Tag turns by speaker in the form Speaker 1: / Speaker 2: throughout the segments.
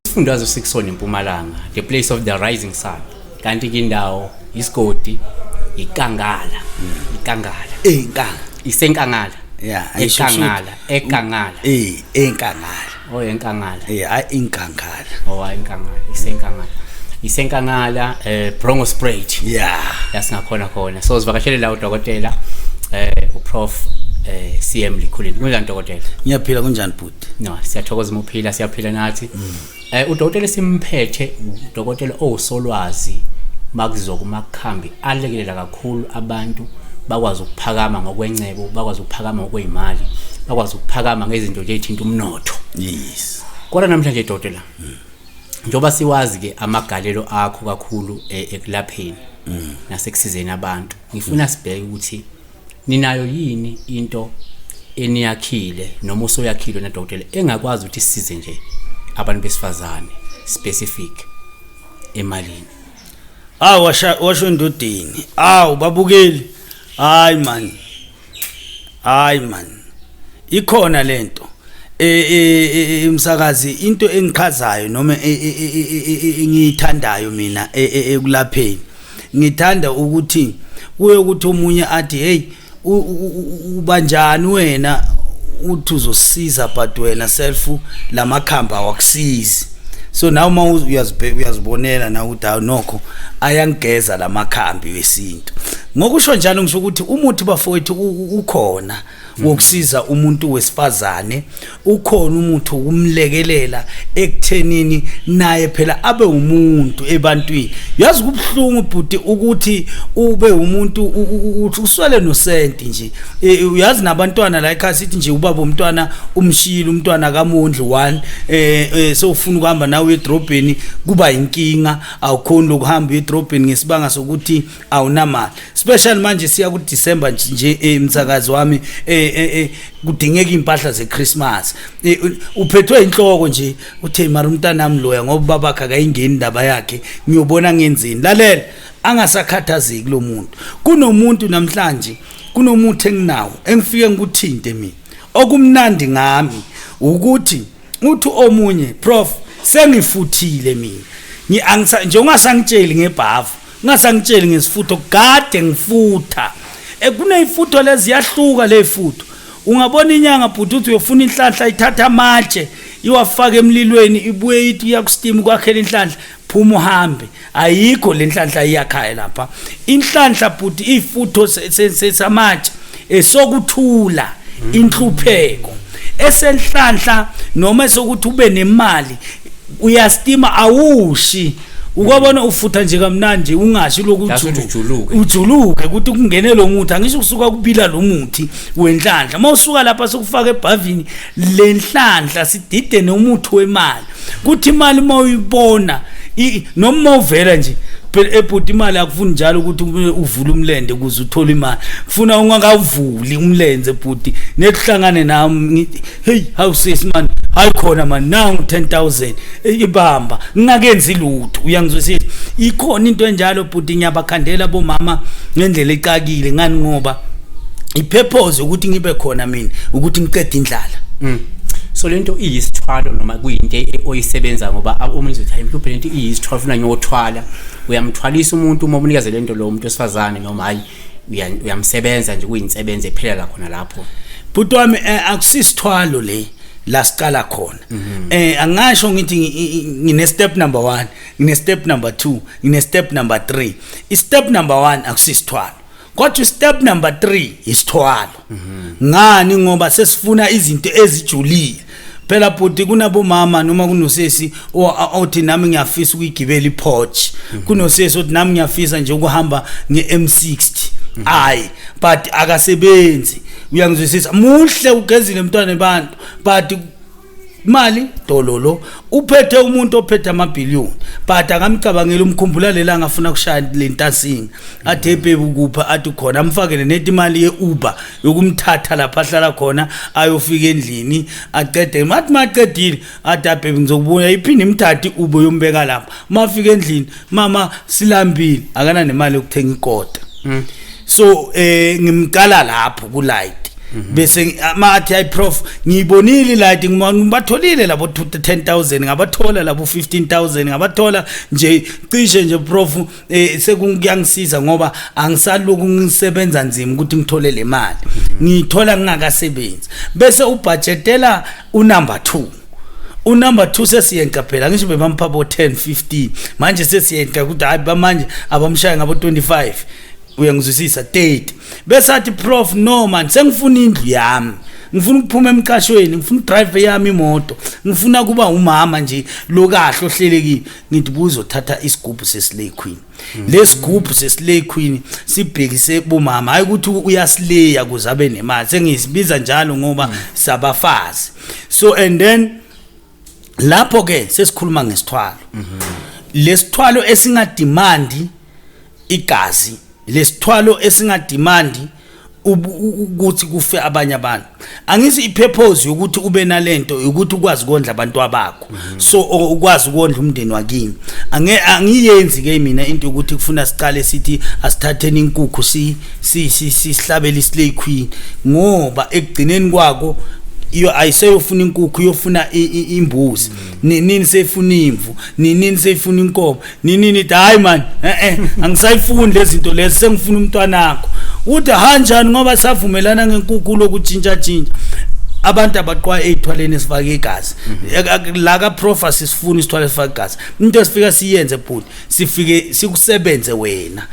Speaker 1: Isifundazwe sikusona eMpumalanga, the place of the rising sun. Kanti indawo isigodi ikangala, isenkangala.
Speaker 2: Yeah,
Speaker 1: ekangala.
Speaker 2: Enkangala.
Speaker 1: Oh, enkangala.
Speaker 2: Yeah, inkangala.
Speaker 1: Oh, enkangala, isenkangala, Brongo spread.
Speaker 2: Yeah.
Speaker 1: Yasingakhona. So sivakashele la udokotela uProf CM Lekhuleni. Kunjani dokotela?
Speaker 2: Ngiyaphila kunjani bhuti?
Speaker 1: No, siyathokoza ukuphila, siyaphila nathi. Udokotela simphethe udokotela osolwazi makuzokumakhambi alekelela kakhulu abantu bakwazi ukuphakama ngokwencebo, bakwazi ukuphakama ngokwezimali, bakwazi ukuphakama ngezinto nje ezithinta umnotho.
Speaker 2: Yes.
Speaker 1: Kodwa namhlanje dokotela, njoba siwazi ke amagalelo akho kakhulu ekulapheni nasekusizeni abantu. Ngifuna sibheke ukuthi ninayo yini into eniyakhile noma usoyakhile na dokotela engakwazi ukuthi sisize nje abantu besifazane specific emalini.
Speaker 2: Washo indodeni. Babukeli. Hayi man. Ikhona lento. Umsakazi into engikhazayo noma engiyithandayo mina ekulapheni. Ngithanda ukuthi kuye ukuthi umunye athi hey ubanjani wena uthi uzosiza but wena self lamakhamba awakusizi. So now uma uyazibonela na ukuthi nokho ayangigeza lamakhambi wesintu. Ngokusho njalo ngisho ukuthi umuthi bafowethu ukhona wokusiza umuntu wesifazane, ukhona umuthi wokumlekelela ekuthenini naye phela abe umuntu ebantwini. Yazi kubhlungu bhuti ukuthi ube umuntu uswele nosenti nje. Uyazi nabantwana la ekhaya sithi nje ubaba umntwana umshila umntwana kaMondli 1 so ufuna ukuhamba nawe edrobheni kuba inkinga, awukhona lokuhamba edrobheni ngesibanga sokuthi awunamali. Special manje siya ku December nje emsakazi wami kudingeka impahla zeChristmas. Uphethwe inhloko nje uthe mara umntana nami loya ngoba babakhe akayingeni indaba yakhe ngiyobona ngenzini. Lalela angasakhathazeki lo muntu. Kunomuntu namhlanje kunomuthi enginawo engifike ngikuthinte mina. Okumnandi ngami ukuthi uthi omunye prof sengifuthile mina. Nje ungasangitsheli ngebhavu, ungasangitsheli ngesifutho kade ngifutha. Kunezifutho lezi yahluka lezifutho. Ungabona inyanga bhuti uthi uyofuna inhlanhla ithatha amatshe iwafaka emlilweni ibuye ithi uyakustima kwakhela inhlanhla phuma uhambe. Ayikho le nhlanhla iyakhaya lapha. Inhlanhla bhuti ifutho sesamatshe esokuthula inhlupheko. Esenhlanhla noma esokuthi ube nemali uyastima awushi. Ukubona ufutha nje kamnandi ungashi lokuthi ujuluke ukuthi kungene lo muthi angisho kusuka kubila lo muthi wenhlanhla mawusuka lapha sokufaka ebhavini lenhlanhla sidide nomuthi wemali kuthi imali mawuyibona noma uvela nje phela ebhuti imali akufuni njalo ukuthi uvule umlende ukuze uthole imali kufuna ungakavuli umlenze bhuti nekuhlangane nami hey how says man hayi khona man now 10,000 ibamba ngingakenzi lutho uyangizwisisa ikhona into enjalo bhuti ngiyabakhandela bomama ngendlela ecakile ngani ngoba ipurpose ukuthi ngibe khona mina ukuthi ngiqede indlala.
Speaker 1: So lento iyisithwalo noma kuyinto oyisebenza ngoba uma uzothi hayi mhlawumbe lento iyisithwalo ufuna ngiyothwala uyamthwalisa umuntu uma unikeze lento lo muntu osifazane noma hayi uyamsebenza nje kuyinsebenza ephela la khona lapho.
Speaker 2: Bhuti wami akusisithwalo le la scala khona. Angasho ngithi ngine step number 1, ngine step number 2, ngine step number 3. I-step number 1 akusisithwalo. Kodwa step number 3 isithwalo. Ngani ngoba sesifuna izinto ezijulile. Phela bhuti kunabo mama noma kunosesi othi nami ngiyafisa ukuyigibela iPorsche. Kunosesi othi nami ngiyafisa nje ukuhamba ngeM60. Hayi but akasebenzi. Uyangizwisisa muhle ugezile mntwana abantu but mali dololo uphethe umuntu ophethe amabhiliyoni but akamcabangela umkhumbula lela ngafuna kushaya lentasini athe bebe ukupha athi khona amfakele nethi imali yeUber yokumthatha lapha ahlala khona ayofika endlini aqede mathi maqedile athi bebe ngizokubuya iphinde imthathi ubo yombeka lapha mafika endlini mama silambile akana nemali yokuthenga ikota. so ngimqala lapho ku light bese amathi ay prof ngibonile light ngibatholile labo 10,000 ngabathola labo 15,000 ngabathola nje cishe nje prof sekungiyangisiza ngoba angisaluku ngisebenza nzima ukuthi ngithole le mali ngithola ngingakasebenzi bese ubudgetela unumber 2 unumber 2 sesiyenka phela ngisho bebampha bo 10 15 manje sesiyenka ukuthi hayi bamanje abamshaya ngabo 25 uyangizwisisa 30 bese athi prof no man sengifuna indlu yami ngifuna ukuphuma emqashweni ngifuna drive yami imoto ngifuna kuba umama nje lokahle ohlelekile ngithi buzothatha isigubhu seSlay Queen lesigubhu seSlay Queen sibhekise bomama hayi ukuthi uyasileya kuze abe nemali sengisibiza njalo ngoba sabafazi so and then lapho ke sesikhuluma ngesithwalo lesithwalo esingadimandi igazi lesithwalo esingadimandi ukuthi kufe abanye abantu angisi ipurpose ukuthi ube nalento ukuthi ukwazi ukondla abantu abakho so ukwazi ukondla umndeni wakini angiyenzi ke mina into ukuthi kufuna siqale sithi asithatheni inkukhu sihlabele iSlay Queen ngoba ekugcineni kwako iyo ayiseyofuna inkukhu yofuna imbuzi nini seyifuna imvu nini seyifuna inkomo nini hayi man angisayifuni lezi zinto lezi sengifuna umntwana wakho uthi kanjani ngoba savumelana ngenkukhu lokutshintsha abantu abaqwa ezithwaleni esifake igazi la ka prophecy sifuna isithwala esifake igazi into esifika siyenze bhuti sifike sikusebenze wena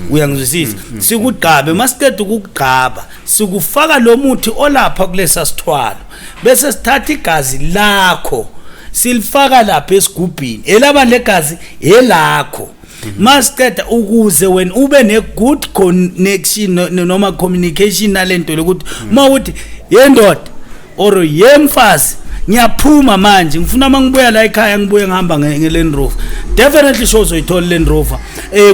Speaker 2: uyangizwisisa sikugqabe masiqeda ukugqaba sikufaka lo muthi olapha kulesa sithwalo bese sithatha igazi lakho silifaka lapha esigubhini elaba legazi elakho masiqeda ukuze wena ube ne good connection noma communication nalento lokuthi mawuthi yendoda or yemfazi ngiyaphuma manje ngifuna mangibuya la ekhaya ngibuye ngihamba ngeLand Rover definitely shows uyithola Land Rover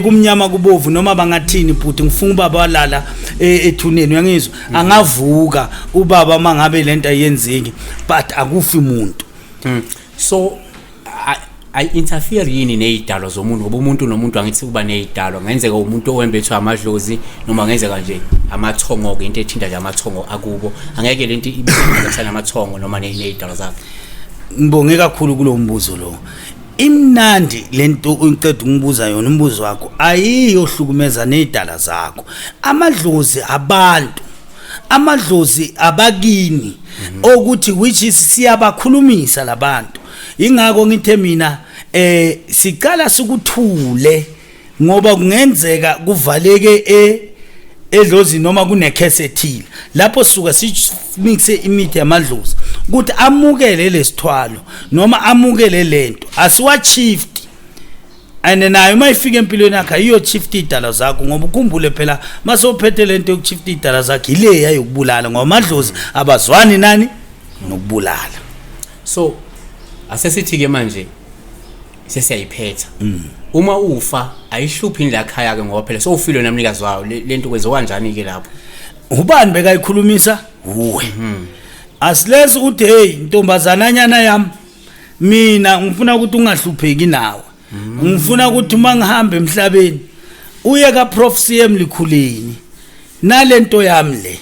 Speaker 2: kumnyama kubovu noma bangathini bhuti ngifuna ubaba walala ethuneni uyangizwa angavuka ubaba mangabe lento ayenzeki but akufi umuntu
Speaker 1: so I interfere yini nezidalo zomuntu ngoba umuntu nomuntu angithi kuba nezidalo ngenzeka umuntu owembethwa amadlozi noma ngenzeka nje amathongo into ethinta nje amathongo akubo angeke lento ibisana amathongo noma nezidalo zakhe
Speaker 2: ngibonge kakhulu kulombuzo lo imnandi lento uqeda ungibuza yona umbuzo wakho ayiyohlukumeza nezidala zakho amadlozi abantu amadlozi abakini ukuthi which is siyabakhulumisa labantu ingako ngithe mina siqala sikuthule ngoba kungenzeka kuvaleke edlozi noma kunekhese ethile lapho suka simixe imithi yamadlozi ukuthi amukele lesithwalo noma amukele lento asiwa shift and nayo mayifika empilweni yakhe iyo shift idala zakho ngoba ukhumbule phela masophethe lento yokushift idala zakhe ile yayokubulala ngoba amadlozi abazwani nani nokubulala
Speaker 1: so asesithi ke manje sesiyayiphetha uma ufa ayishluphi la ekhaya ke ngoba phela so ufilo namnikazi wawo lento kwenziwa kanjani ke lapho
Speaker 2: ubani bekayikhulumisa uwe asilesi uthi hey intombazananyana yami mina ngifuna ukuthi ungahlupheki nawe ngifuna ukuthi mangihamba emhlabeni uye ka Prof CM Lekhuleni nalento yami le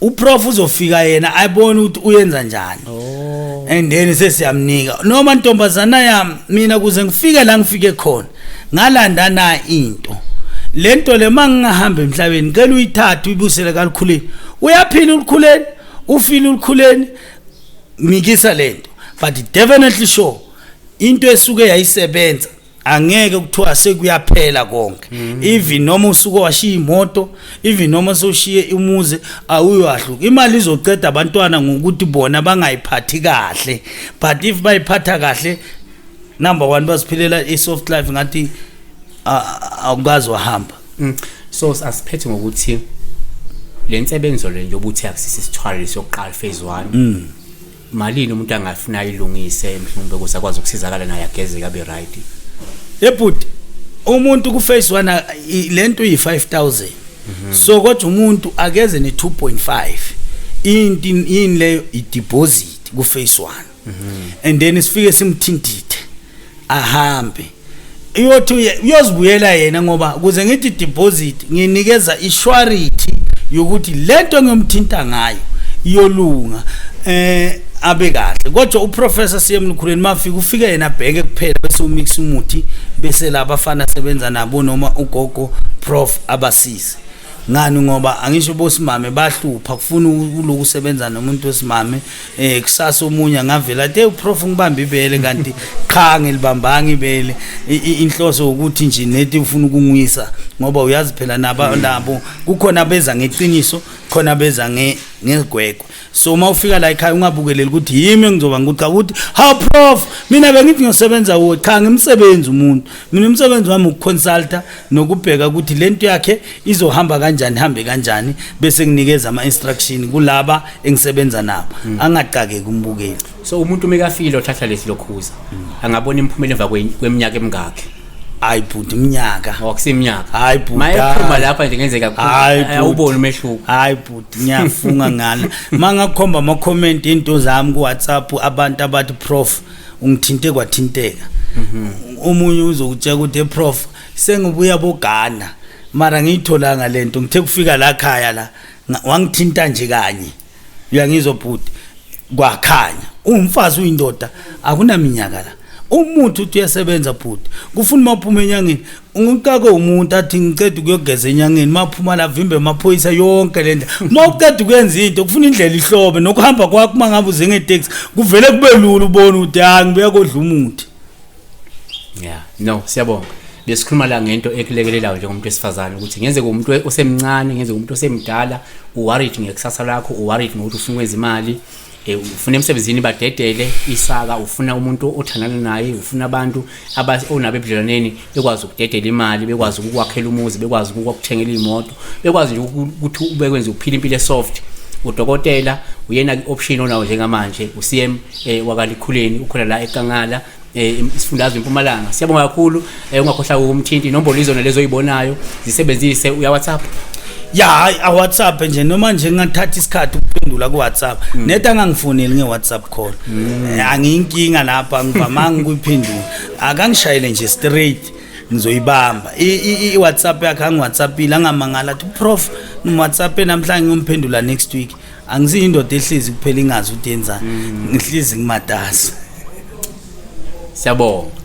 Speaker 2: uprof uzofika yena ayibona ukuthi uyenza njani and then sesiyamnika noma ntombazana yami mina kuze ngifike la ngifike khona ngalanda na into lento le mangihamba emhlabeni ngeke uyithathe uyibusele kaLekhuleni uyaphila uLekhuleni ufila uLekhuleni ngikisa lento but definitely sure into esuke yayisebenza angeke kuthiwa sekuyaphela konke even noma usuke washiya imoto even noma soshiye umuzi awuyahluka imali izoceda abantwana ngokuthi bona bangayiphathi kahle but if bayiphatha kahle number 1 basiphilela isoft life ngathi awukazi wahamba
Speaker 1: so asiphethe ngokuthi lensebenzo le yobuthi akusisithwalo sokuqala phase 1 malini umuntu angafuna ilungise mhlawumbe kusakwazi ukusizakala naye ageze kabe right
Speaker 2: yebhuti umuntu ku phase 1 lento yi5000 so kodwa umuntu akeze ne 2.5 ini leyo i-deposit ku phase 1 and then sifike simthintithe ahambe uyozibuyela yena ngoba kuze ngithi deposit nginikeza isurety yokuthi lento ngiyomthinta ngayo iyolunga abe kahle kodwa uprofessor CM Lekhuleni mafika ufike yena bheke kuphela bese umix umuthi bese labafana sebenza nabo noma ugogo prof abasize ngani ngoba angisho bosimame bahlupha kufuna uloku sebenza nomuntu wesimame kusasa omunye angavela athi uprof ngibamba ibele kanti qha ngilibambanga ibele inhloso ukuthi nje nethi ufuna ukungwisa ngoba uyazi phela nabo kukhona beza ngeqiniso khona beza ngegwegwe so mawufika la ekhaya ungabukeleli ukuthi yimi engizoba ngikucha ukuthi ha prof mina bengithi ngiyosebenza wo cha ngimsebenzi umuntu mina umsebenzi wami ukuconsulta nokubheka ukuthi lento yakhe izohamba kanjani hambe kanjani bese nginikeza ama instruction kulaba engisebenza nabo angaqake kumbukeli
Speaker 1: so umuntu umekafile othatha lesi lokhuza angabona imphumela emva kweminyaka emingaki
Speaker 2: hayi bhuti iminyaka
Speaker 1: okusiminyaka
Speaker 2: hayi bhuti
Speaker 1: mayephuma lapha nje ngenzeka awubona umehluko
Speaker 2: hayi bhuti ngiyafunga ngala mangakhomba ama comment into zami ku WhatsApp abantu abathi prof ungithinte kwathinteka umunye uzokutshela ukuthi prof sengibuya bogana mara ngiyitholanga lento ngithe kufika la khaya la wangithinta nje kanye uyangizwa bhuti kwakhanya umfazi uyindoda akunaminyaka la umuntu uthi uyasebenza bhuti kufuna maphuma enyangeni ungikake umuntu athi ngicede ukuyogeza enyangeni maphuma la vimbe maphoyisa yonke lento mawuqeda ukwenza into kufuna indlela ihlobe nokuhamba kwakho mangabe uze ngetaxi kuvele kube lula ubona ukuthi ha ngibuya kodla umuthi
Speaker 1: no siyabonga besikhuluma la ngento ekulekelelayo njengomuntu wesifazane ukuthi ngenze kumuntu osemncane ngenze kumuntu osemdala uworried ngekusasa lakho uworried ngokuthi ufuna ukwenza imali ufuna emsebenzini badedele isaka ufuna umuntu othandana naye ufuna abantu onabebudlelwaneni bekwazi ukudedela imali bekwazi ukwakhela umuzi bekwazi ukukuthengela imoto bekwazi nje ukuthi ubekwenza ukuphila impilo esoft udokotela uyena option onawo njengamanje uCM Lekhuleni ukhona la eKangala isifundazwe eMpumalanga siyabonga kakhulu ungakhohlwa ukumthinta inombolo izona lezo oyibonayo zisebenzise uya WhatsApp
Speaker 2: WhatsApp nje noma nje ngathatha isikhathi ukuphendula ku WhatsApp neta ngangifoneli nge WhatsApp call angiyinkinga lapha ngivamanga ukuyiphendula akangishayele nje straight ngizoyibamba i WhatsApp yakhe angiWhatsAppile angamangala athi prof WhatsApp namhlanje ngiyomphendula next week angisiyi indoda ehlezi kuphela ingazi ukuthi yenzani ngihlizi ngimatasa
Speaker 1: siyabonga